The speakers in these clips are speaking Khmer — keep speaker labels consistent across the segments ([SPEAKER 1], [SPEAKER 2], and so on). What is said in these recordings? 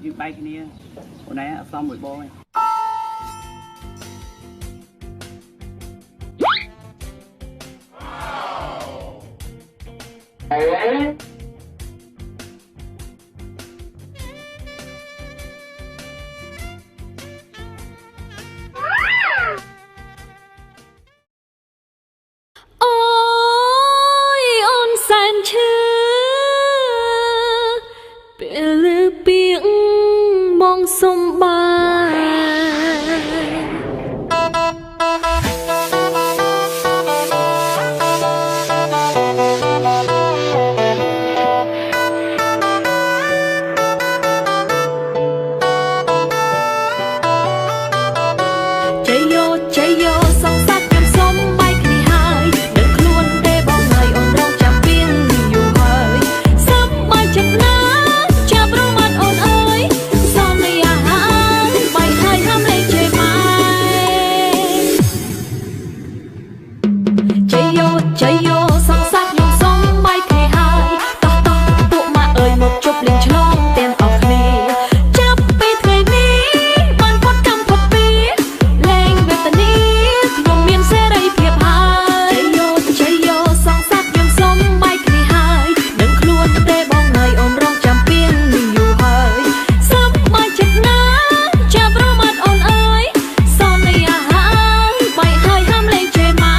[SPEAKER 1] យើងបែកគ្នាអូនឯងអត់សមមួយបងឯង
[SPEAKER 2] សំបាយចៃយោចៃយោសងសាច់ខ្ញុំសំបាយគ្នាហើយដឹងខ្លួនទេបងហើយអូនរងចាំពីងយូរហើយសំបាយចិត្តណាចាប់រមាត់អូនអើយសំនេះអាហារបាយហើយហាំលេងជ័យម៉ែចៃយោចៃយោសងសាច់ខ្ញុំសំបាយគ្នាហើយតោះតោះពួកម៉ាអើយមកជប់លេងឆ្លងទាំងអស់គ្នាចាប់ពីថ្ងៃនេះបានផុតកម្មផុតពីលេងវេទនាខ្ញុំមានសេរីភាពហើយចៃយោសងសាច់ខ្ញុំសំបាយគ្នាហើយដឹងខ្លួនទេបងហើយអូនរងចាំពីងយូរហើយសំបាយចិត្តណាចាប់រមាត់អូនអើយសំនេះអាហារបាយហើយហាំលេងជ័យម៉ែ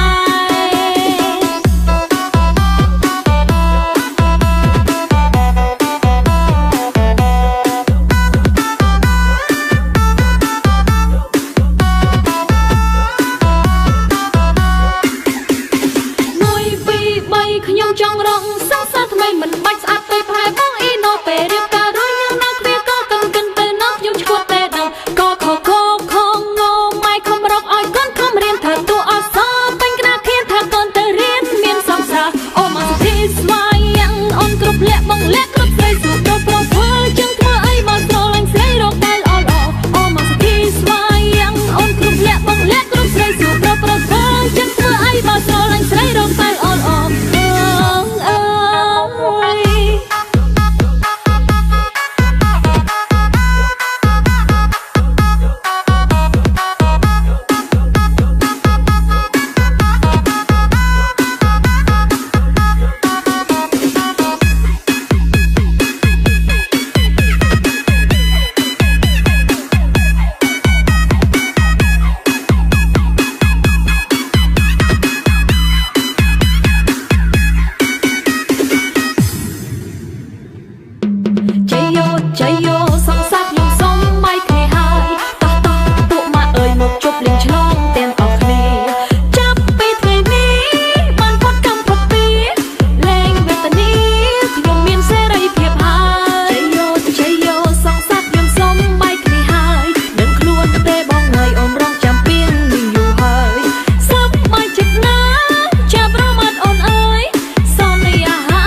[SPEAKER 2] ខ្ញុំចង់រងសង្សារថ្មីមិនបាច់ស្អាតទៅប្រែបងអ៊ីណូពេលរៀបការរួចញ៉ាំណាគ្រាក៏កិនកិនទៅណាខ្ញុំឈួតតែដល់ក៏ខខខងងម៉ៃខំរកឲ្យកូនខំរៀនធ្វើតួអសពេញក្តារខៀនថាកូនទៅរៀនមានសង្សារអូមកសិទ្ធិស្វ័យយ៉ាងអូនគ្រប់លាក់បងលាក់គ្រប់ស្រីសុខទៅប្រធ្វើចឹងធ្វើអីមកស្រឡាញ់ស្រីរកតែល្អល្អអូមកសិទ្ធិស្វ័យយ៉ាងអូនគ្រប់លាក់បងលាក់គ្រប់ស្រីសុខទៅប្រធ្វើចឹងធ្វើអីមកស្រឡាញ់ស្រីរកតែល្អល្អចៃយោសងសាច់ខ្ញុំសំបាយគ្នាហើយតោះតោះពួកម៉ាអើយមកជប់លេងឆ្លងទាំងអស់គ្នាចាប់ពីថ្ងៃនេះបានផុតកម្មផុតពីលេងវេទនាខ្ញុំមានសេរីភាពហើយចៃយោសងសាច់ខ្ញុំសំបាយគ្នាហើយដឹងខ្លួនទេបងហើយអូនរងចាំពីងយូរហើយសំបាយចិត្តណាចាប់រមាត់អូនអើយសំនេះអាហា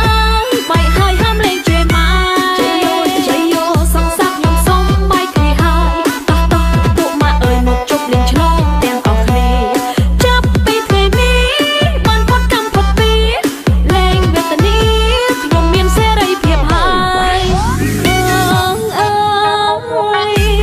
[SPEAKER 2] របាយហើយហាំលេងជ័យម៉ែចៃយោសងសាច់ខ្ញុំសំបាយគ្នាហើយតោះតោះពួកម៉ាអើយមកជប់លេងឆ្លងទាំងអស់គ្នាចាប់ពីថ្ងៃនេះបានផុតកម្មផុតពីលេងវេទនាខ្ញុំមានសេរីភាពហើយអើយ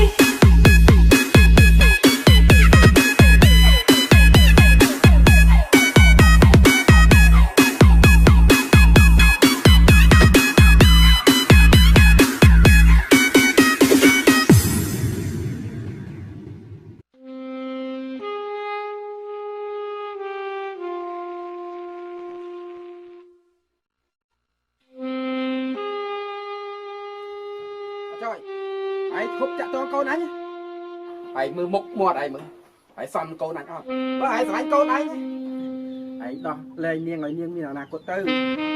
[SPEAKER 3] ចុយឯងឈប់ចាក់តងកូនអញឯងមើលមុខមាត់ឯងមើលឯងសំកូនអញអត់បើឯងស្រឡាញ់កូនឯងដោះលែងនាងឲ្យនាងមានអនាគតទៅ